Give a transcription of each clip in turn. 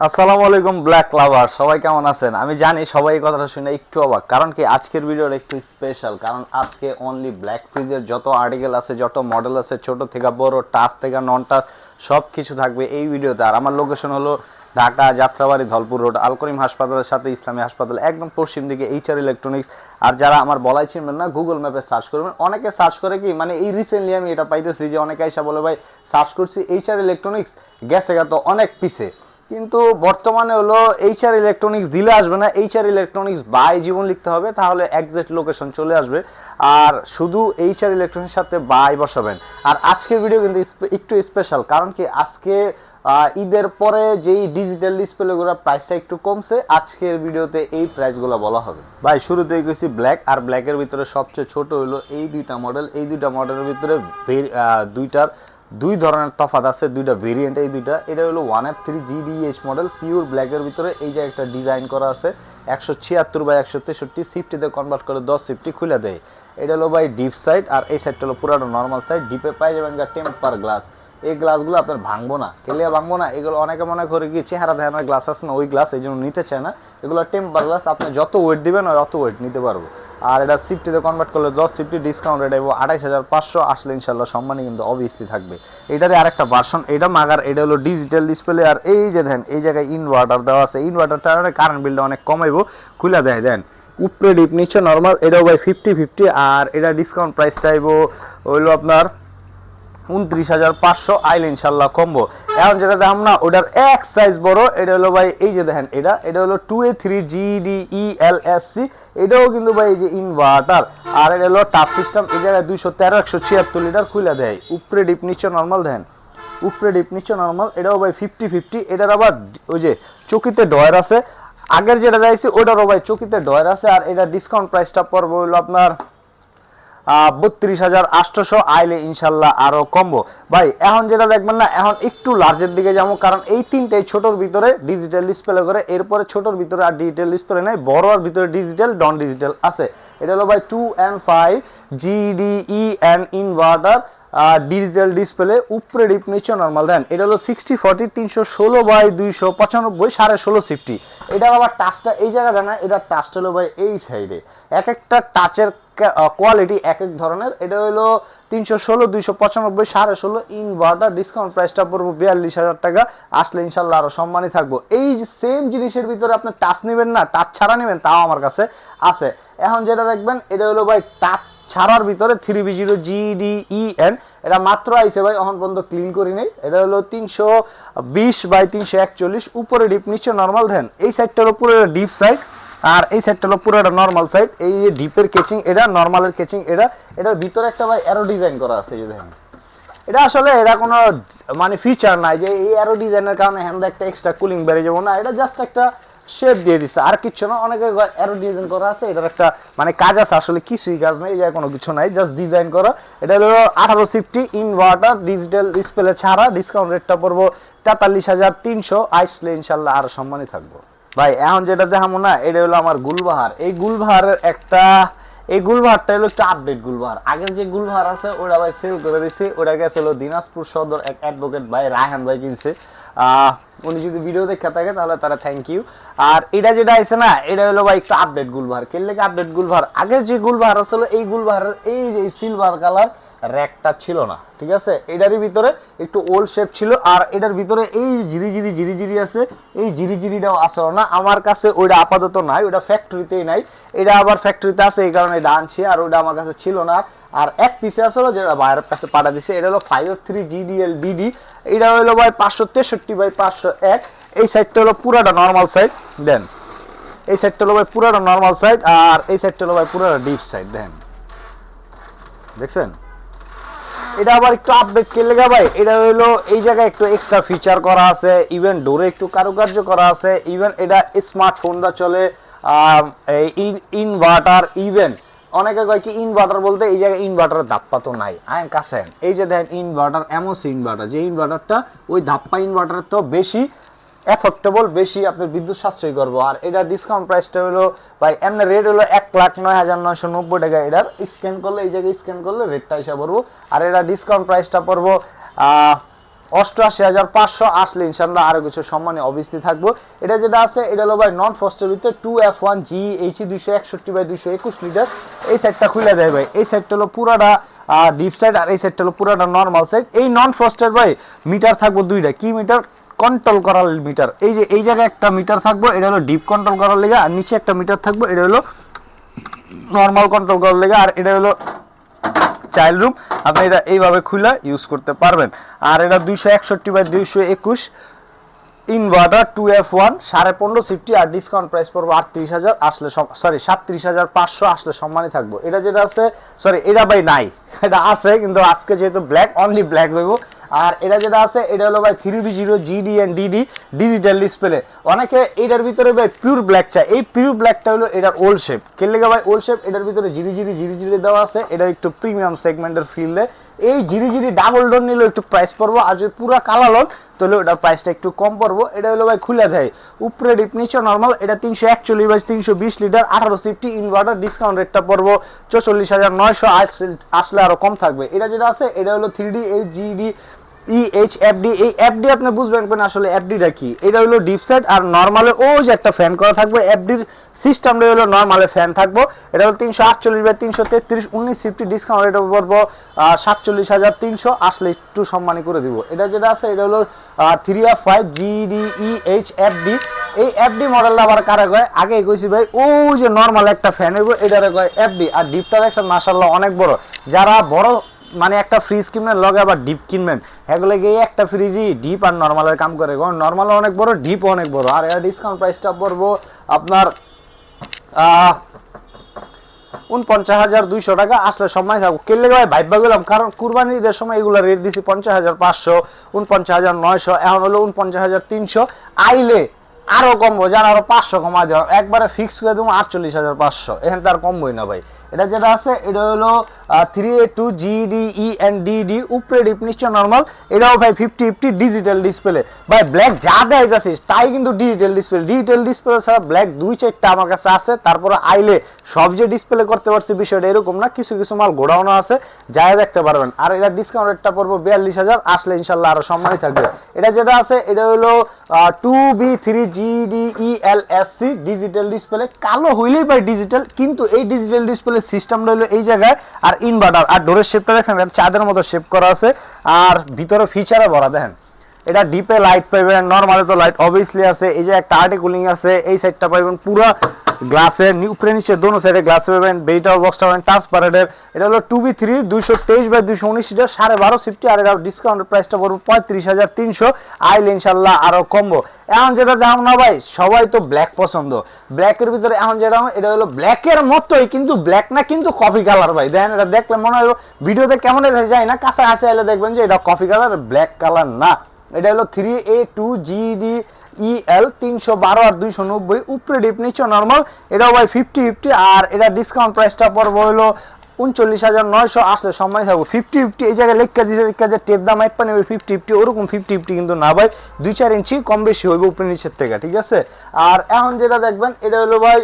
আসসালামু আলাইকুম ব্ল্যাক লাভার, সবাই কেমন আছেন? আমি জানি সবাই এই কথাটা শুনে একটু অবাক, কারণ কি আজকের ভিডিওটা একটু স্পেশাল। কারণ আজকে অনলি ব্ল্যাক ফ্রিজের যত আর্টিকেল আছে, যত মডেল আছে, ছোট থেকে বড়, টাচ থেকে নন টাচ, সব কিছু থাকবে এই ভিডিওতে। আর আমার লোকেশন হলো ঢাকা যাত্রাবাড়ি ধলপুর রোড, আল করিম হাসপাতালের সাথে ইসলামী হাসপাতাল, একদম পশ্চিম দিকে এইচআর ইলেকট্রনিক্স। আর যারা আমার বলাই চিনবেন না, গুগল ম্যাপে সার্চ করবেন। অনেকে সার্চ করে কি, মানে এই রিসেন্টলি আমি এটা পাইতেছি যে অনেকে এসে বলে ভাই সার্চ করছি এইচআর ইলেকট্রনিক্স, গেছে গা তো অনেক পিছে। কিন্তু বর্তমানে হলো এইচআর ইলেকট্রনিক্স দিলে আসবে না, এইচআর ইলেকট্রনিক্স বাই জীবন লিখতে হবে, তাহলে একজ্যাক্ট লোকেশন চলে আসবে। আর শুধু এইচআর ইলেকট্রনিক্স সাথে বাই বসাবেন। আর আজকের ভিডিও কিন্তু একটু স্পেশাল, কারণ কি আজকে ঈদের পরে যেই ডিজিটাল ডিসপ্লেগুলো প্রাইসটা একটু কমছে, আজকের ভিডিওতে এই প্রাইসগুলো বলা হবে। ভাই শুরুতেই গেছি ব্ল্যাক, আর ব্ল্যাকের ভিতরে সবচেয়ে ছোট হলো এই দুইটা মডেল। এই দুইটা মডেলের ভিতরে দুইটার দুই ধরনের তফাৎ আছে, দুইটা ভেরিয়েন্ট। এই দুইটা, এটা হলো 1F3 GDH মডেল পিওর ব্ল্যাকের ভিতরে। এই যে একটা ডিজাইন করা আছে 176/163, সিফটিতে কনভার্ট করে 10 সিফটি খুলে দেয়। এটা হলো ভাই ডিপ সাইড, আর এই সাইডটা হলো পুরানো নর্মাল সাইড। ডিপে পাই যাবেন টেম্পার গ্লাস। এই গ্লাসগুলো আপনার ভাঙবো না, কেলিয়া ভাঙবো না। এগুলো অনেকে মনে করে কি চেহারা ধ্যানের গ্লাস আছে না, ওই গ্লাস, এই জন্য নিতে চায় না। এগুলো টেম্পার গ্লাস, আপনি যত ওয়েট দিবেন অত ওয়েট নিতে পারবো। আর এটা সিফটিতে কনভার্ট করলে 10 সিফটি ডিসকাউন্ট রেট এবং 28,500 আসলে ইনশাল্লাহ সম্মানই কিন্তু অবভিয়াসলি থাকবে। এটারে আরেকটা ভার্সন, এটা মাগার, এটা হলো ডিজিটাল ডিসপ্লে। আর এই যে দেন এই জায়গায় ইনভার্টার দেওয়া আছে, ইনভার্টারটা কারেন্ট বিলটা অনেক কমাইবো। খুলে দেয় দেন উপরে ডিপ নিচে নর্মাল। এটাও ভাই 50-50। আর এটা ডিসকাউন্ট প্রাইস চাইবো হইলো আপনার 29,500 আইলে ইনশাল্লাহ কমবো। এখন যেটা দেখলাম না, ওটার এক সাইজ বড়। এটা হলো ভাই এই যে দেখেন, এটা হলো 2A3 GDELSC। এটাও কিন্তু ভাই এই যে ইনভার্টার। আর এটা হলো টাচ সিস্টেম। এই জায়গায় 213-176 লিটার খুলে দেয়। উপরে ডিপ নিচে নর্মাল দেন, উপরে ডিপ নিচে নর্মাল। এটাও ভাই 50-50। এটার আবার ওই যে চকিতে ডয়ার আছে, আগের যেটা দেখছি ওটারও ভাই চকিতে ডয়ার আছে। আর এটা ডিসকাউন্ট প্রাইসটা পড়বো হলো আপনার 32,800 আইলে ইনশাল্লাহ আরো কমবো। ভাই এখন যেটা দেখবেন না, এখন একটু লার্জের দিকে যাবো, কারণ এই তিনটাই ছোটোর ভিতরে ডিজিটাল ডিসপ্লে করে। এরপরে ছোটোর ভিতরে আর ডিজিটাল ডিসপ্লে নেই, বড় আর ভিতরে ডিজিটাল নন ডিজিটাল আছে। এটা হলো ভাই 2N5 GDEN inverter, digital display, উপরে ডিপ নিচে নর্মাল দেন। এটা হলো 60/40 316/295 16.5 সিফটি। এটা আবার টাচটা এই জায়গাটা না, এটা টাচটা হলো ভাই এই সাইডে। এক একটা টাচের কোয়ালিটি এক এক ধরনের। এটা হলো 316/295 16.5 ইনভার্টার। ডিসকাউন্ট প্রাইসটা পড়বো 42,000 টাকা। আসলে ইনশাল্লাহ আরো সম্মানই থাকবো। এই সেম জিনিসের ভিতরে আপনি টাচ নেবেন না, টাচ ছাড়া নেবেন, তাও আমার কাছে আছে। এখন যেটা দেখবেন, এটা হলো ভাই টাচ ছাড়ার ভিতরে 3B0 GDEN। এটা মাত্র আইছে ভাই, এখন পর্যন্ত ক্লিন করি নেই। এটা হলো 320/341, উপরে ডিপ নিচে নর্মাল দেন। এই সাইডটার উপরে ডিপ সাইড, আর এই সাইডটা হলো পুরোটা নর্মাল সাইড। এই ডিপের কেচিং এটা, নর্মালের কেচিং এটা। এটার ভিতরে একটা ভাই অ্যারো ডিজাইন করা আছে, এই দেখেন। এটা আসলে এটা কোনো মানে ফিচার নাই যে এই অ্যারো ডিজাইনের কারণে হ্যান্ড একটা এক্সট্রা কুলিং বেড়ে যাবো না, এটা জাস্ট একটা শেপ দিয়ে দিচ্ছে, আর কিচ্ছু না। অনেকে অ্যারো ডিজাইন করা আছে, এটার একটা মানে কাজ আছে, আসলে কিছুই কাজ নেই, এটা কোনো কিছু নাই, জাস্ট ডিজাইন করা। এটা হলো 18 সিফটি ইনভার্টার, ডিজিটাল ডিসপ্লে ছাড়া। ডিসকাউন্ট রেটটা পড়বো 43,300। আসলে ইনশাল্লাহ আর সম্মানই থাকবো। ভাই এখন যেটা দেখাবো না, এটা হলো আমার গুলবাহার। এই গুলবাহারের একটা, এই গুলবাহারটা হলো একটু আপডেট গুলবাহার। আগের যে গুলবাহার আছে ওটা ভাই সেল করে দিছি। ওটা গেছে হলো দিনাজপুর সদর এক অ্যাডভোকেট ভাই রায়হান ভাই কিনছে। উনি যদি ভিডিও দেখে থাকে তাহলে তারা থ্যাংক ইউ। আর এটা যেটা আছে না, এটা হলো ভাই একটু আপডেট গুলবাহার। কেলে আপডেট গুলবাহার, আগের যে গুলবাহার আসলে এই গুলবাহারের এই যে সিলভার কালার র্যাকটা ছিল না, ঠিক আছে। এটারই ভিতরে একটু ওল্ড শেপ ছিল। আর এটার ভিতরে এই জিরি আছে, এই জিরিটাও আসলো না আমার কাছে। ওইটা আপাতত নাই, ওটা ফ্যাক্টরিতেই নাই। এটা আবার ফ্যাক্টরিতে আছে, এই কারণে এটা আনছি। আর ওইটা আমার কাছে ছিল না। আর এক পিসে আসলো যেটা বাইরের কাছে পাঠা দিছে, এটা হলো 503 GDL-BD। এটা হলো ভাই 563/501। এই সাইডটা হলো পুরাটা নর্মাল সাইড দেন। এই সাইডটা হলো ভাই পুরাটা নর্মাল সাইড, আর এই সাইডটা হলো ভাই পুরাটা ডিপ সাইড দেন, দেখছেন। এটা আবার একটু আপডেট করলে ভাই, এটা হলো এই জায়গায় একটু এক্সট্রা ফিচার করা আছে, ইভেন ডোরে একটু কারুকার্য করা আছে, ইভেন এটা স্মার্টফোনটা চলে, ইনভার্টার। ইভেন অনেকে কয় কি ইনভার্টার বলতে এই জায়গায় ইনভার্টারের ধাপ্পা তো নাই। কাছে এই যে দেখেন ইনভার্টার, এমওসি ইনভার্টার, যে ইনভার্টারটা ওই ধাপ্পা ইনভার্টারের তো বেশি এফোর্ডেবল, বেশি আপনার বিদ্যুৎ সাশ্রয় করবো। আর এটা ডিসকাউন্ট প্রাইসটা হলো ভাই এমনি রেট হলো 1,09,990 টাকা। এটার স্ক্যান করলে, এই জায়গায় স্ক্যান করলে রেটটা হিসাব পড়বো। আর এটা ডিসকাউন্ট প্রাইসটা পড়বো 88,500 আসলে ইনশাআল্লাহ আরো কিছু সম্মানী অবশ্যই থাকবো। এটা যেটা আছে এটা হলো ভাই নন ফ্রস্টের ভিতরে 2F1 GHE 261/221 লিটার। এই সাইডটা খুলে দেয় ভাই, এই সাইডটা হলো পুরাটা ডিপ সাইড আর এই সাইডটা হলো পুরাটা নরমাল সাইড। এই নন ফ্রস্টের ভাই মিটার থাকবো দুইটা, কি মিটার? কন্ট্রোল করার মিটার। এই যে এই জায়গায় একটা মিটার থাকবো, এটা হলো ডিপ কন্ট্রোল করার লেগে, আর নিচে একটা মিটার থাকবো, এটা হলো নরমাল কন্ট্রোল করার লেগে, আর এটা হলো চাইল্ড রুম। আপনি এটা এইভাবে খুলে ইউজ করতে পারবেন। আর এটা 261/221 ইনভার্টার 2F1 15.5 সিফটি, আর ডিসকাউন্ট প্রাইস পড়বো 38,000 আসলে, সরি 37,500 আসলে সম্মানই থাকবো। এটা যেটা আছে, সরি এটা ভাই নাই, এটা আছে কিন্তু আজকে যেহেতু ব্ল্যাক, অনলি ব্ল্যাক হইব। আর এটা যেটা আছে এটা হলো ভাই 3D0 GD and DD digital display. অনেকে এটার ভিতরে ভাই পিওর ব্ল্যাক চায়, এই পিওর ব্ল্যাকটা হলো এটার ওল্ড শেপ। কেন লেগে ভাই ওল্ড শেপ? এটার ভিতরে জিরি দেওয়া আছে, এটা একটু প্রিমিয়াম সেগমেন্টের ফিল্ডে। এই জিরি ডাবল ডোর নিলে একটু প্রাইস পড়বো, আর যদি পুরো কালো লোন তাহলে ওটার প্রাইসটা একটু কম পড়বো। এটা হলো ভাই খুলে দেয়, উপরে ডিপ নিচে নরমাল। এটা 341/320 লিটার 18 সিফটি ইনভার্টার, ডিসকাউন্ট রেটটা পড়বো 44,900 আসলে আরো কম থাকবে। এটা যেটা আছে এটা হলো 3D GD EHFD। এই FD আপনি বুঝবেন কেন আসলে FDটা কি। এটা হলো ডিপ সাইড, আর নরমালে ওই যে একটা ফ্যান করা থাকবে, FDর সিস্টেমটা হলো নরমালে ফ্যান থাকবো। এটা হলো 348/333 19 সিফটি, ডিসকাউন্ট রেট পড়বো 47,300 আসলে একটু সম্মানী করে দিব। এটা যেটা আছে এটা হলো 3F5 GD EHFD। এই FD মডেলটা আবার কারা কয় আগে কইছি ভাই, ওই যে নরমাল একটা ফ্যান হইব এটারে কয় FD। আর ডিপটা দেখছেন মাশাআল্লাহ অনেক বড়। যারা বড় মানে একটা ফ্রিজ কিনবেন লগে আবার ডিপ কিনবেন, এগুলো গিয়ে একটা ফ্রিজই ডিপ আর নরমালের কাম করে, কারণ নরমাল অনেক বড়, ডিপ অনেক বড়। আর এর ডিসকাউন্ট প্রাইসটা পড়বো আপনার 49,200 টাকা আসলে সময় থাকবো। কেলে ভাই ভাইবা গেলাম, কারণ কুরবানি ঈদের সময় এগুলো রেট দিছি 50,500, 49,900, এখন হলো 49,300। আইলে আরো কমবো, যারা আরো 500 কমা দেওয়া, একবারে ফিক্স করে দেবো 48,500, এখান তার কমবই না ভাই। এটা যেটা আছে এটা হলো 3A2 GDE and DD, উপরে ডিপ নিচে নরমাল। এটাও ভাই 50/50 ডিজিটাল ডিসপ্লে। ভাই ব্ল্যাক যা দেয় যাচ্ছিস তাই কিন্তু ডিজিটাল ডিসপ্লে। ডিজিটাল ডিসপ্লে ছাড়া ব্ল্যাক 2-4টা আমার কাছে আছে, তারপরে আইলে সব যে ডিসপ্লে করতে পারছি বিষয়টা এরকম না, কিছু কিছু মাল গোডাউনও আছে, যাই দেখতে পারবেন। আর এটা ডিসকাউন্ট রেটটা পড়বো 42,000 আসলে ইনশাল্লাহ আরো সম্মানই থাকবে। এটা যেটা আছে এটা হলো 2B3 GDELSC ডিজিটাল ডিসপ্লে। কালো হইলেই ভাই ডিজিটাল, কিন্তু এই ডিজিটাল ডিসপ্লে সিস্টেমটা হলো এই জায়গায়। আর ইনভার্টার আর ডোরের শেপটা দেখেন চাঁদের মতো শেপ করা আছে, আর ভিতরে ফিচারে ভরা দেখেন। এটা ডিপে লাইট পাইবেন, নরমালে তো লাইট অবভিয়াসলি আছে। এই যে একটা আর্টিকুলিং আছে, এই সাইডটা পাইবেন পুরো গ্লাসের, উপরে নিচে দোনো সাইডে গ্লাস পাবেন। বেইটার বক্সটা পাবেন ট্রান্সপারেন্টের। এটা হলো 2B3 223/219 লিটার 12.5 সিফটি, আর এটা ডিসকাউন্টের প্রাইসটা পড়বে 35,300 আইলে ইনশাল্লাহ আরো কমবো। এখন যেটা দাম না ভাই, সবাই তো ব্ল্যাক পছন্দ, ব্ল্যাকের ভিতরে এখন যেটা এটা হলো ব্ল্যাকের মতোই, কিন্তু ব্ল্যাক না, কিন্তু কফি কালার ভাই। দেখেন এটা দেখলে মনে হয় ভিডিওতে কেমন যায় না, কাছাকাছি এলে দেখবেন যে এটা কফি কালার, ব্ল্যাক কালার না। এটা হলো 3A2 GDEL 312 আর 290, উপরে ডিপ নিচে নরমাল। এটাও ভাই 50/50, আর এটা ডিসকাউন্ট প্রাইসটা পড়বো হলো 39,900 আসলে সম্মানিত থাকবো। 50/50 এই জায়গায় লেখা দিচ্ছে টেপ দাম এক পানি 50/50, ওরকম 50/50 কিন্তু না ভাই, 2-4 ইঞ্চি কম বেশি হইব উপরে নিচের থেকে, ঠিক আছে। আর এখন যেটা দেখবেন এটা হলো ভাই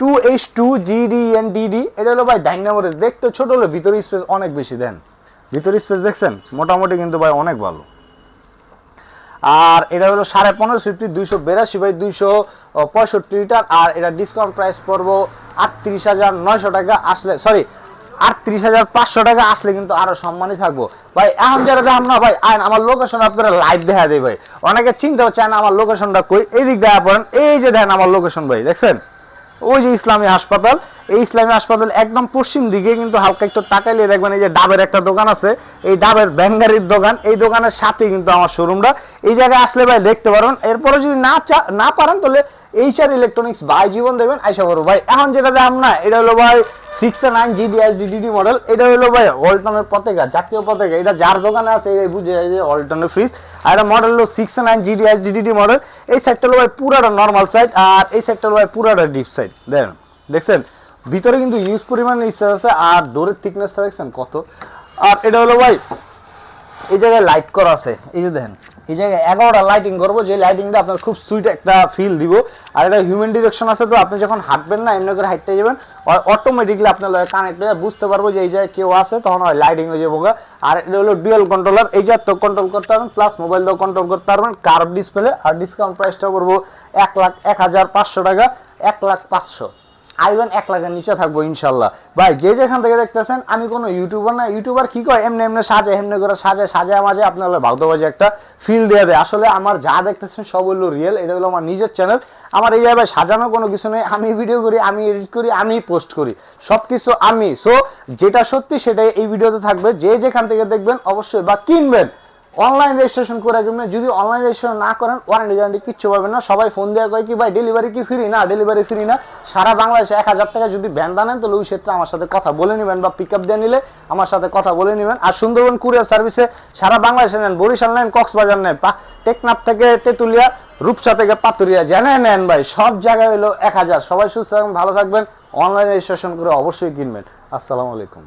2H2 GD&DD। এটা হলো ভাই ডাইনামোরেস, দেখতে ছোট হলো ভিতরে স্পেস অনেক বেশি। দেন ভিতরে স্পেস দেখছেন মোটামুটি কিন্তু ভাই অনেক ভালো। আর এটা হলো 15.5 সিফটি 282/265 লিটার, আর এটা ডিসকাউন্ট প্রাইস পড়বো 38,900 টাকা আসলে, সরি 38,500 টাকা আসলে কিন্তু আরো সম্মানই থাকবো ভাই। এখন যারা দাম না ভাই, আইন আমার লোকেশন আপনারা লাইভ দেখা দেয় ভাই, অনেকে চিন্তা হচ্ছে না আমার লোকেশনটা কই, এইদিক দেখা পড়েন, এই যে দেখেন আমার লোকেশন ভাই, দেখছেন ওই যে ইসলামী হাসপাতাল। এই ইসলামী হাসপাতাল একদম পশ্চিম দিকে, কিন্তু হালকা একটু তাকাইলে দেখবেন এই যে ডাবের একটা দোকান আছে, এই ডাবের ব্যাঙ্গারির দোকান, এই দোকানের সাথে কিন্তু আমার শোরুমটা। এই জায়গায় আসলে ভাই দেখতে পারেন, এরপরে যদি না পারেন তাহলে HR ইলেকট্রনিক্স ভাই জীবন দেবেন আইসা করো ভাই। এখন যেটা দাম না এটা হলো ভাই 6A9 GDSDD মডেল। এটা হলো ভাই ওয়ালটনের পতাকা, জাতীয় পতাকা। এটা যার দোকানে আছে এই বুঝে যায় যে ওয়ালটনের ফ্রিজ। আর এটা মডেল হলো 6A9 GDSDD মডেল। এই সাইডটা হলো ভাই পুরাটা নর্মাল সাইড, আর এই সাইডটা হলো ভাই পুরাটা ডিপ সাইড। দেখছেন ভিতরে কিন্তু ইউজ পরিমাণ স্পেস আছে, আর ডোরের থিকনেসটা দেখছেন কত। আর এটা হলো ভাই এই জায়গায় লাইট করা আছে, এই যে দেখেন এই জায়গায় 11টা লাইটিং করবো, যে লাইটিংটা আপনার খুব সুইট একটা ফিল দিব। আর এটা হিউম্যান ডিরেকশন আছে, তো আপনি যখন হাঁটবেন না এমনি করে হাঁটতে যাবেন অটোমেটিকলি আপনার কানেক্ট হয়ে বুঝতে পারবো যে এই জায়গায় কেউ আছে, তখন লাইটিং হয়ে যাবো। আর এটা হলো ডুয়াল কন্ট্রোলার, এই যে তো কন্ট্রোল করতে পারবেন, প্লাস মোবাইল দিয়েও কন্ট্রোল করতে পারবেন কার্ভ ডিসপ্লে। আর ডিসকাউন্ট প্রাইসটা করবো 1,01,500 টাকা, 1,05,000। আইবেন 1 লাখের নিচে থাকবো ইনশাল্লাহ। ভাই যে যেখান থেকে দেখতেছেন, আমি কোনো ইউটিউবার না, ইউটিউবার কি কয় এমনি এমনি সাজে, এমনি করে সাজায় মাঝে আপনার ভাউতবাজি একটা ফিল দিয়ে দেয়। আসলে আমার যা দেখতেছেন সব হলো রিয়েল, এটা হলো আমার নিজের চ্যানেল। আমার এই জায়গায় সাজানো কোনো কিছু নেই, আমি ভিডিও করি, আমি এডিট করি, আমি পোস্ট করি, সব কিছু আমি। সো যেটা সত্যি সেটাই এই ভিডিওতে থাকবে। যে যেখান থেকে দেখবেন অবশ্যই বা কিনবেন অনলাইন রেজিস্ট্রেশন করে কিনবেন। যদি অনলাইন রেজিস্ট্রেশন না করেন ওয়ারেন্টি গ্যারান্টি কিচ্ছু পাবেন না। সবাই ফোন দিয়ে কয় কি ভাই ডেলিভারি কি ফ্রি? না, ডেলিভারি ফ্রি না। সারা বাংলাদেশে 1000 টাকা যদি ভ্যান নেন তাহলে ওই ক্ষেত্রে আমার সাথে কথা বলে নেবেন, বা পিক আপ দিয়ে নিলে আমার সাথে কথা বলে নেবেন। আর সুন্দরবন কুরিয়ার সার্ভিসে সারা বাংলাদেশে নেন, বরিশাল নেন, কক্সবাজার নেন, টেকনাফ থেকে তেতুলিয়া, রূপসা থেকে পাতুরিয়া, জেনে নেন ভাই, সব জায়গায় হলো 1000। সবাই সুস্থ থাকবেন, ভালো থাকবেন, অনলাইন রেজিস্ট্রেশন করে অবশ্যই কিনবেন। আসসালামু আলাইকুম।